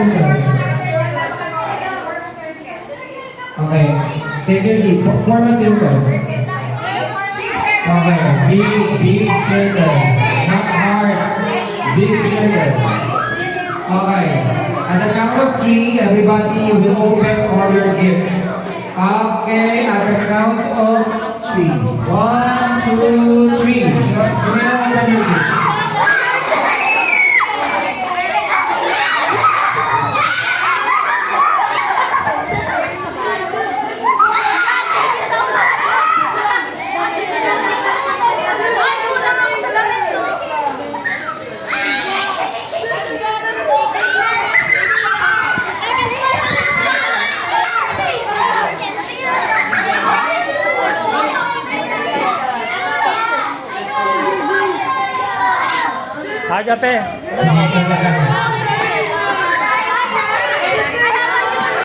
circle. Okay. Take your seat. Form a circle. Okay. Big circle. Not hard. Big circle. Okay. At the count of 3, everybody will open all your gifts. Okay. At the count of 3. 1, 2, 3. You may now open your gifts. Agape.